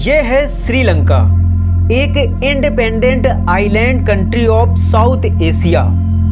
ये है श्रीलंका, एक independent island country of South Asia,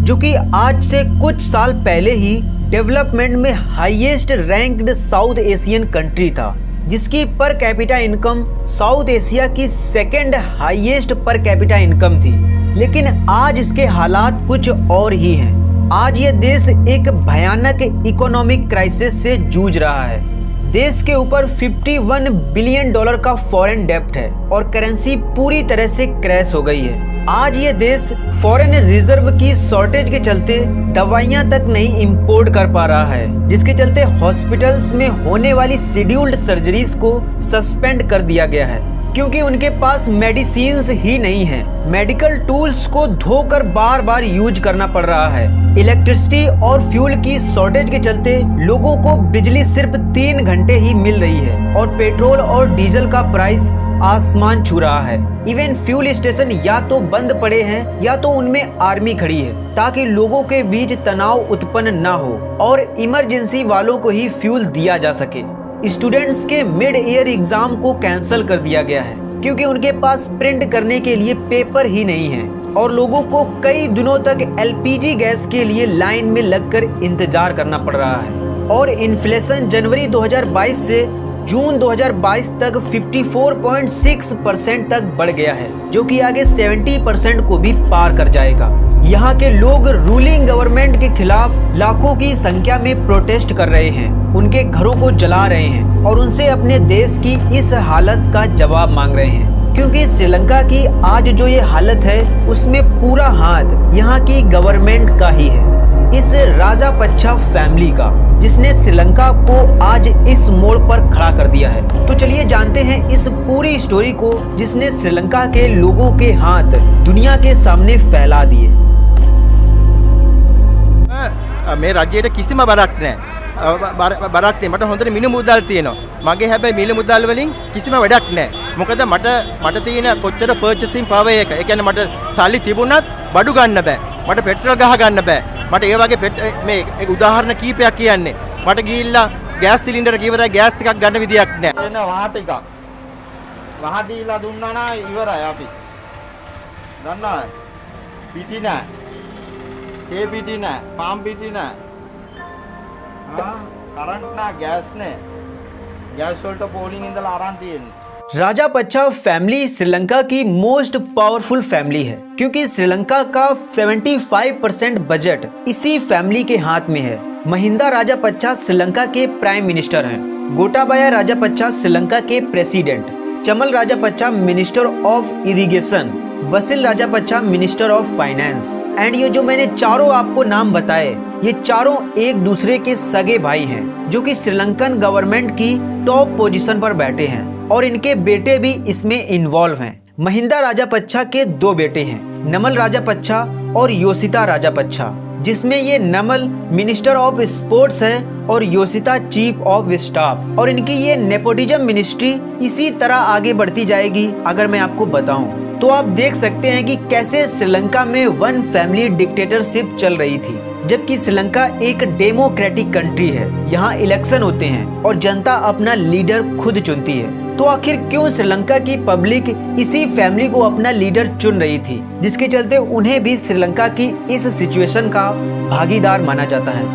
जो कि आज से कुछ साल पहले ही डेवलपमेंट में highest ranked South Asian country था, जिसकी per capita income South Asia की second highest per capita income थी। लेकिन आज इसके हालात कुछ और ही हैं। आज ये देश एक भयानक इकोनॉमिक क्राइसिस से जूझ रहा है। देश के ऊपर $51 बिलियन का फॉरेन डेब्ट है और करेंसी पूरी तरह से क्रैश हो गई है। आज ये देश फॉरेन रिजर्व की शॉर्टेज के चलते दवाइयां तक नहीं इंपोर्ट कर पा रहा है, जिसके चलते हॉस्पिटल्स में होने वाली शेड्यूल्ड सर्जरीज को सस्पेंड कर दिया गया है, क्योंकि उनके पास मेडिसिन्स ही नहीं है। मेडिकल टूल्स को धोकर बार बार यूज करना पड़ रहा है। इलेक्ट्रिसिटी और फ्यूल की शॉर्टेज के चलते लोगों को बिजली सिर्फ 3 घंटे ही मिल रही है और पेट्रोल और डीजल का प्राइस आसमान छू रहा है। इवन फ्यूल स्टेशन या तो बंद पड़े हैं या तो उनमें आर्मी खड़ी है, ताकि लोगों के बीच तनाव उत्पन्न न हो और इमरजेंसी वालों को ही फ्यूल दिया जा सके। स्टूडेंट्स के मिड ईयर एग्जाम को कैंसिल कर दिया गया है, क्योंकि उनके पास प्रिंट करने के लिए पेपर ही नहीं है और लोगों को कई दिनों तक LPG गैस के लिए लाइन में लगकर इंतजार करना पड़ रहा है। और इन्फ्लेशन जनवरी 2022 से जून 2022 तक 54.6% तक बढ़ गया है, जो कि आगे 70% को भी पार कर जाएगा। यहाँ के लोग रूलिंग गवर्नमेंट के खिलाफ लाखों की संख्या में प्रोटेस्ट कर रहे हैं, उनके घरों को जला रहे हैं और उनसे अपने देश की इस हालत का जवाब मांग रहे हैं, क्योंकि श्रीलंका की आज जो ये हालत है उसमें पूरा हाथ यहाँ की गवर्नमेंट का ही है, इस राजापक्षा फैमिली का, जिसने श्रीलंका को आज इस मोड़ पर खड़ा कर दिया है। तो चलिए जानते हैं इस पूरी स्टोरी को, जिसने श्रीलंका के लोगों के हाथ दुनिया के सामने फैला दिए। මේ රජයට කිසිම බරක් නැහැ. බරක් තියෙන මට හොඳට මිල මුදල් තියෙනවා. මගේ හැබැයි මිල මුදල් වලින් කිසිම වැඩක් නැහැ. මොකද මට තියෙන කොච්චර පර්චේසින් පවර් එක. ඒ කියන්නේ මට සල්ලි තිබුණත් බඩු ගන්න බෑ. මට පෙට්‍රල් ගහ ගන්න බෑ. මට ඒ වගේ මේ උදාහරණ කීපයක් කියන්නේ. මට ගිහිල්ලා ගෑස් සිලින්ඩර් කිව්වද ගෑස් එකක් ගන්න විදියක් නැහැ. එන වහ ටිකක්. වහ දීලා දුන්නා නම් ඉවරයි අපි. දන්නවා. පිටි නැහැ. ඒ පිටි නැහැ, පාම් පිටි නැහැ. करंट ना गैस ने गैस वोल्ट पोलिंग इंदला आराम තියෙන්නේ। राजापक्षा फैमिली श्रीलंका की मोस्ट पावरफुल फैमिली है, क्योंकि श्रीलंका का 75% बजट इसी फैमिली के हाथ में है। महिंदा राजापक्षा श्रीलंका के प्राइम मिनिस्टर हैं, गोटाबाया राजापक्षा श्रीलंका के president, Chamal Rajapaksa minister of irrigation, Basil Rajapaksa minister of finance. And ये जो मैंने चारों आपको नाम बताए, ये चारों एक दूसरे के सगे भाई हैं, जो कि श्रीलंकन गवर्नमेंट की टॉप पोजीशन पर बैठे हैं और इनके बेटे भी इसमें इन्वॉल्व हैं। महिंदा राजापक्षा के 2 बेटे हैं, नमल राजापक्षा और योशिता राजापक्षा, जिसमें ये नमल मिनिस्टर ऑफ स्पोर्ट्स है और योशिता चीफ ऑफ स्टाफ। और इनकी ये नेपोटिज्म मिनिस्ट्री इसी तरह आगे बढ़ती जाएगी। अगर मैं आपको बताऊं तो आप देख सकते हैं कि कैसे श्रीलंका में वन फैमिली डिक्टेटरशिप चल रही थी, जबकि श्रीलंका एक डेमोक्रेटिक कंट्री है। यहाँ इलेक्शन होते हैं और जनता अपना लीडर खुद चुनती है। तो आखिर क्यों श्रीलंका की पब्लिक इसी फैमिली को अपना लीडर चुन रही थी, जिसके चलते उन्हें भी श्रीलंका की इस सिचुएशन का भागीदार माना जाता है।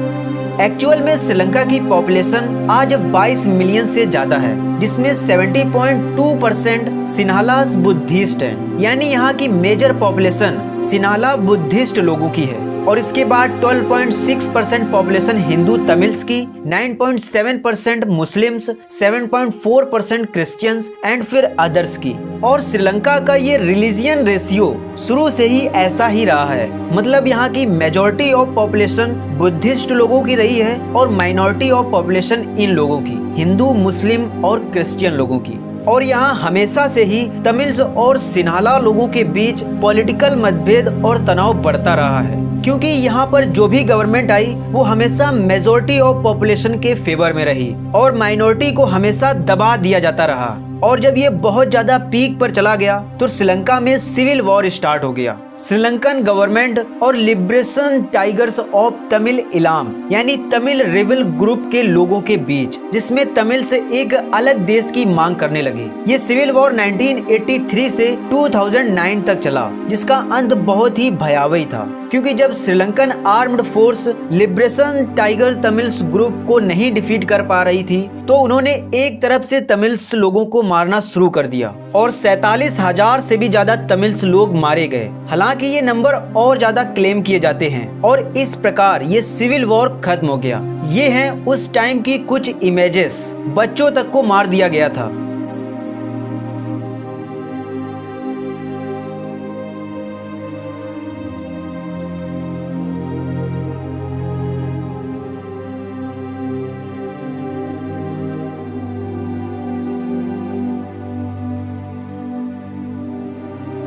एक्चुअल में श्रीलंका की पॉपुलेशन आज 22 मिलियन से ज्यादा है, जिसमें 70.2% सिन्हालास बुद्धिस्ट हैं, यानी यहाँ की मेजर पॉपुलेशन सिन्हाला बुद्धिस्ट लोगों की है। और इसके बाद 12.6% पॉपुलेशन हिंदू तमिल्स की, 9.7% मुस्लिम्स, 7.4% क्रिश्चियंस एंड फिर अदर्स की। और श्रीलंका का ये रिलीजियन रेशियो शुरू से ही ऐसा ही रहा है, मतलब यहाँ की मेजॉरिटी ऑफ पॉपुलेशन बुद्धिस्ट लोगों की रही है और माइनॉरिटी ऑफ पॉपुलेशन इन लोगों की, हिंदू, मुस्लिम और क्रिश्चियन लोगों की। और यहाँ हमेशा से ही तमिल्स और सिन्हाला लोगों के बीच पॉलिटिकल मतभेद और तनाव बढ़ता रहा है, क्योंकि यहाँ पर जो भी गवर्नमेंट आई वो हमेशा मेजॉरिटी ऑफ पॉपुलेशन के फेवर में रही और माइनॉरिटी को हमेशा दबा दिया जाता रहा। और जब ये बहुत ज्यादा पीक पर चला गया तो श्रीलंका में सिविल वॉर स्टार्ट हो गया श्रीलंकन गवर्नमेंट और liberation tigers of Tamil Ilam यानी तमिल रेबल ग्रुप के लोगों के बीच, जिसमें तमिल से एक अलग देश की मांग करने लगे। ये सिविल वॉर 1983 से 2009 तक चला, जिसका अंत बहुत ही भयावह था, क्योंकि जब Sri Lankan armed force liberation tiger Tamils group को नहीं डिफीट कर पा रही थी, तो उन्होंने एक तरफ से तमिल्स लोगों को मारना शुरू कर दिया और 47,000 से भी ज्यादा तमिल्स लोग मारे गए। हालांकि ये नंबर और ज्यादा क्लेम किए जाते हैं और इस प्रकार ये सिविल वॉर खत्म हो गया। ये हैं उस टाइम की कुछ इमेजेस। बच्चों तक को मार दिया गया था।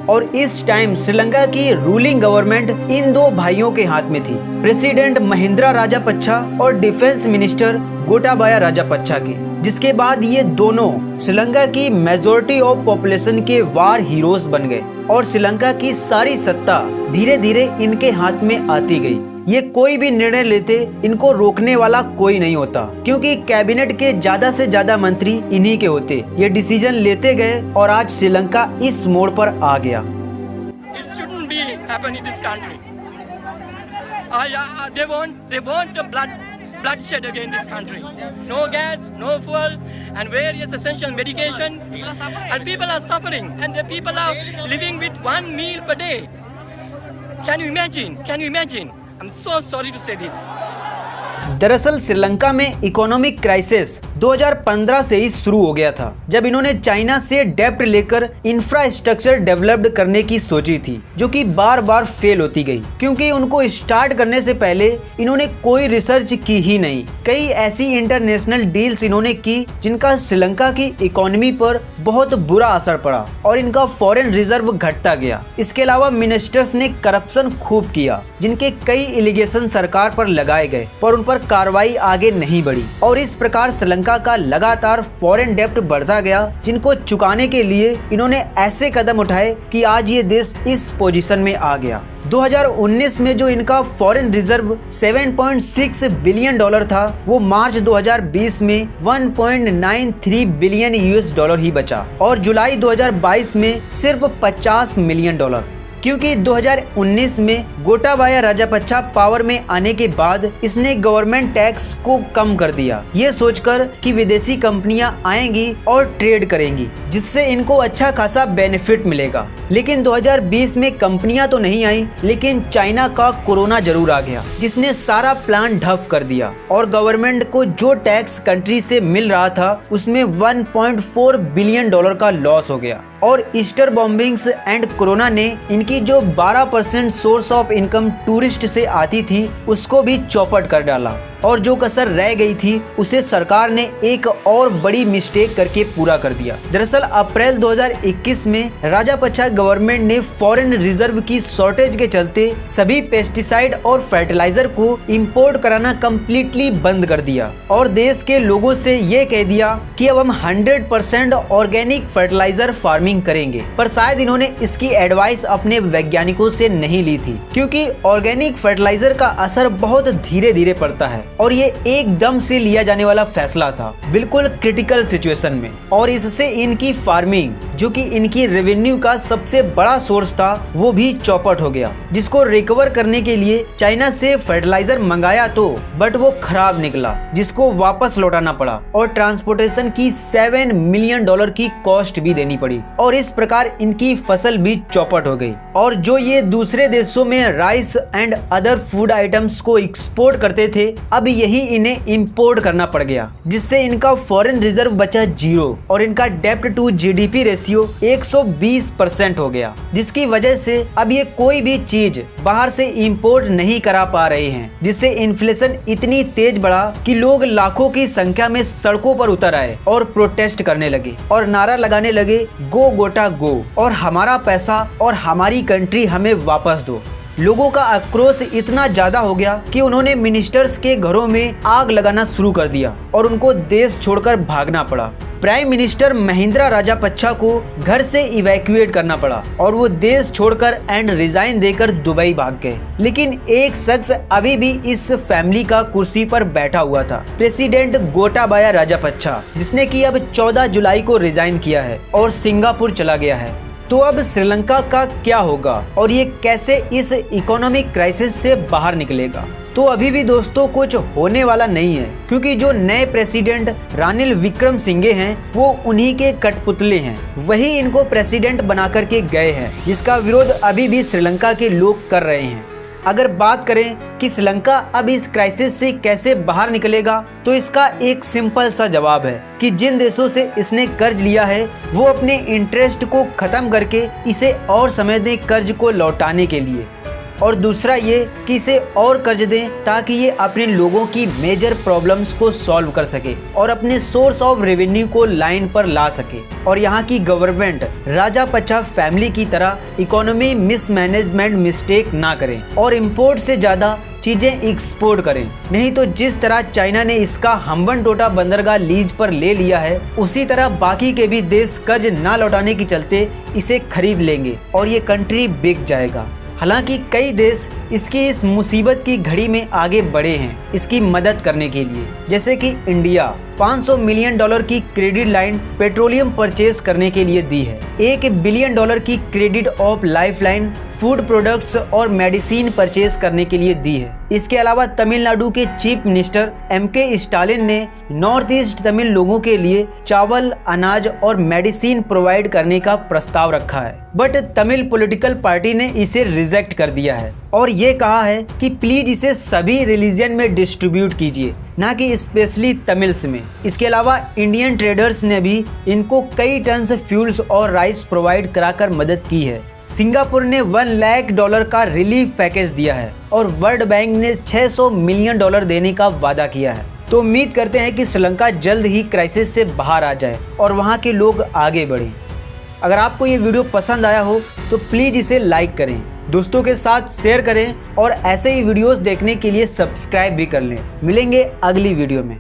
और इस टाइम श्रीलंका की रूलिंग गवर्नमेंट इन दो भाइयों के हाथ में थी, प्रेसिडेंट महिंद्रा राजापक्षा और डिफेंस मिनिस्टर गोटाबाया राजापक्षा की। जिसके बाद ये दोनों श्रीलंका की मेजॉरिटी ऑफ पॉपुलेशन के वार हीरोज बन गए और श्रीलंका की सारी सत्ता धीरे धीरे इनके हाथ में आती गई। ये कोई भी निर्णय लेते इनको रोकने वाला कोई नहीं होता, क्योंकि कैबिनेट के ज्यादा से ज्यादा मंत्री इन्हीं के होते। ये डिसीजन लेते गए और आज श्रीलंका इस मोड़ पर आ गया। It shouldn't be happen in this country. They want bloodshed again in this country. No gas, no fuel, and various essential medications, and people are suffering, and the people are living with 1 meal per day. Can you imagine? Can you imagine? I'm so sorry to say this. दरअसल श्रीलंका में economic crisis 2015 से ही शुरू हो गया था, जब इन्होंने China से डेब्ट लेकर इंफ्रास्ट्रक्चर डेवलप्ड करने की सोची थी, जो कि बार बार फेल होती गई, क्योंकि उनको स्टार्ट करने से पहले इन्होंने कोई रिसर्च की ही नहीं। कई ऐसी इंटरनेशनल डील्स इन्होंने की जिनका श्रीलंका की इकोनॉमी पर बहुत बुरा असर पड़ा और इनका फॉरेन रिजर्व घटता गया। इसके अलावा मिनिस्टर्स ने करप्शन खूब किया, जिनके कई एलिगेशन सरकार पर लगाए गए, पर उन पर कार्रवाई आगे नहीं बढ़ी और इस प्रकार श्रीलंका का लगातार फॉरेन डेब्ट बढ़ता गया, जिनको चुकाने के लिए इन्होंने ऐसे कदम उठाए कि आज ये देश इस पोजीशन में आ गया। 2019 में जो इनका फॉरेन रिजर्व 7.6 बिलियन डॉलर था, वो मार्च 2020 में 1.93 बिलियन यूएस डॉलर ही बचा और जुलाई 2022 में सिर्फ 50 मिलियन डॉलर, क्योंकि 2019 में गोटाबाया राजापक्षा पावर में आने के बाद इसने गवर्नमेंट टैक्स को कम कर दिया, ये सोचकर कि विदेशी कंपनियां आएंगी और ट्रेड करेंगी, जिससे इनको अच्छा खासा बेनिफिट मिलेगा। लेकिन 2020 में कंपनियां तो नहीं आई, लेकिन चाइना का कोरोना जरूर आ गया, जिसने सारा प्लान ढफ कर दिया और गवर्नमेंट को जो टैक्स कंट्री से मिल रहा था उसमें 1.4 बिलियन डॉलर का लॉस हो गया। और ईस्टर बॉम्बिंग्स एंड कोरोना ने इनकी जो 12% सोर्स ऑफ इनकम टूरिस्ट से आती थी उसको भी चौपट कर डाला और जो कसर रह गई थी उसे सरकार ने एक और बड़ी मिस्टेक करके पूरा कर दिया। दरअसल अप्रैल 2021 में राजापक्षा गवर्नमेंट ने फॉरेन रिजर्व की शॉर्टेज के चलते सभी पेस्टिसाइड और फर्टिलाइजर को इंपोर्ट कराना कम्प्लीटली बंद कर दिया और देश के लोगों से ये कह दिया कि अब हम 100% ऑर्गेनिक फर्टिलाइजर फार्मिंग करेंगे। पर शायद इन्होंने इसकी एडवाइस अपने वैज्ञानिकों से नहीं ली थी, क्योंकि ऑर्गेनिक फर्टिलाइजर का असर बहुत धीरे धीरे पड़ता है और ये एकदम से लिया जाने वाला फैसला था, बिल्कुल क्रिटिकल सिचुएशन में। और इससे इनकी फार्मिंग, जो कि इनकी रेवेन्यू का सबसे बड़ा सोर्स था, वो भी चौपट हो गया, जिसको रिकवर करने के लिए चाइना से फर्टिलाइजर मंगाया तो बट वो खराब निकला, जिसको वापस लौटाना पड़ा और ट्रांसपोर्टेशन की 7 मिलियन डॉलर की कॉस्ट भी देनी पड़ी और इस प्रकार इनकी फसल भी चौपट हो गई। और जो ये दूसरे देशों में rice and other food items को एक्सपोर्ट करते थे, अब यही इन्हें इंपोर्ट करना पड़ गया, जिससे इनका फॉरेन रिजर्व बचा 0 और इनका डेब्ट टू जीडीपी रेशियो 120% हो गया, जिसकी वजह से अब ये कोई भी चीज बाहर से इंपोर्ट नहीं करा पा रहे हैं, जिससे इन्फ्लेशन इतनी तेज बढ़ा कि लोग लाखों की संख्या में सड़कों पर उतर आए और प्रोटेस्ट करने लगे और नारा लगाने लगे, गो गोटा गो और हमारा पैसा और हमारी कंट्री हमें वापस दो। लोगों का आक्रोश इतना ज्यादा हो गया कि उन्होंने मिनिस्टर्स के घरों में आग लगाना शुरू कर दिया और उनको देश छोड़कर भागना पड़ा। प्राइम मिनिस्टर महिंद्रा राजापक्षा को घर से इवैक्यूएट करना पड़ा और वो देश छोड़कर एंड रिजाइन देकर दुबई भाग गए। लेकिन एक शख्स अभी भी इस फैमिली का कुर्सी पर बैठा हुआ था, प्रेसिडेंट गोटाबाया राजापक्षा, जिसने कि अब 14 जुलाई को रिजाइन किया है और सिंगापुर चला गया है। तो अब श्रीलंका का क्या होगा और ये कैसे इस इकोनॉमिक क्राइसिस से बाहर निकलेगा? तो अभी भी दोस्तों कुछ होने वाला नहीं है, क्योंकि जो नए प्रेसिडेंट रानिल विक्रमसिंघे हैं वो उन्हीं के कठपुतले हैं। वही इनको प्रेसिडेंट बना करके गए हैं, जिसका विरोध अभी भी श्रीलंका के लोग कर रहे हैं। अगर बात करें कि श्रीलंका अब इस क्राइसिस से कैसे बाहर निकलेगा, तो इसका एक सिंपल सा जवाब है कि जिन देशों से इसने कर्ज लिया है वो अपने इंटरेस्ट को खत्म करके इसे और समय दें कर्ज को लौटाने के लिए, और दूसरा ये कि इसे और कर्ज दें ताकि ये अपने लोगों की मेजर प्रॉब्लम्स को सॉल्व कर सके और अपने सोर्स ऑफ रेवेन्यू को लाइन पर ला सके। और यहाँ की गवर्नमेंट राजापक्षा फैमिली की तरह इकोनॉमी मिसमैनेजमेंट मिस्टेक ना करें और इंपोर्ट से ज़्यादा चीजें एक्सपोर्ट करें। नहीं तो जिस तरह चाइना ने इसका हम्बनटोटा बंदरगाह लीज पर ले लिया है, उसी तरह बाकी के भी देश कर्ज ना लौटाने के चलते इसे खरीद लेंगे और ये कंट्री बिक जाएगा। हालांकि कई देश इसकी इस मुसीबत की घड़ी में आगे बढ़े हैं इसकी मदद करने के लिए, जैसे कि इंडिया $500 मिलियन की क्रेडिट लाइन पेट्रोलियम परचेज करने के लिए दी है, $1 बिलियन की credit of lifeline food products और मेडिसिन परचेज करने के लिए दी है। इसके अलावा तमिलनाडु के चीफ मिनिस्टर MK स्टालिन ने नॉर्थ ईस्ट तमिल लोगों के लिए चावल, अनाज और मेडिसिन प्रोवाइड करने का प्रस्ताव रखा है, बट तमिल पॉलिटिकल पार्टी ने इसे रिजेक्ट कर दिया है और ये कहा है कि प्लीज इसे सभी रिलीजन में डिस्ट्रीब्यूट कीजिए, ना कि स्पेशली तमिल्स में। इसके अलावा इंडियन ट्रेडर्स ने भी इनको कई टन फ्यूल्स और राइस प्रोवाइड कराकर मदद की है। सिंगापुर ने $1 लाख का रिलीफ पैकेज दिया है और वर्ल्ड बैंक ने $600 मिलियन देने का वादा किया है। तो उम्मीद करते हैं कि श्रीलंका जल्द ही क्राइसिस से बाहर आ जाए और वहां के लोग आगे बढ़ें। अगर आपको ये वीडियो पसंद आया हो तो प्लीज़ इसे लाइक करें, दोस्तों के साथ शेयर करें और ऐसे ही वीडियोस देखने के लिए सब्सक्राइब भी कर लें। मिलेंगे अगली वीडियो में।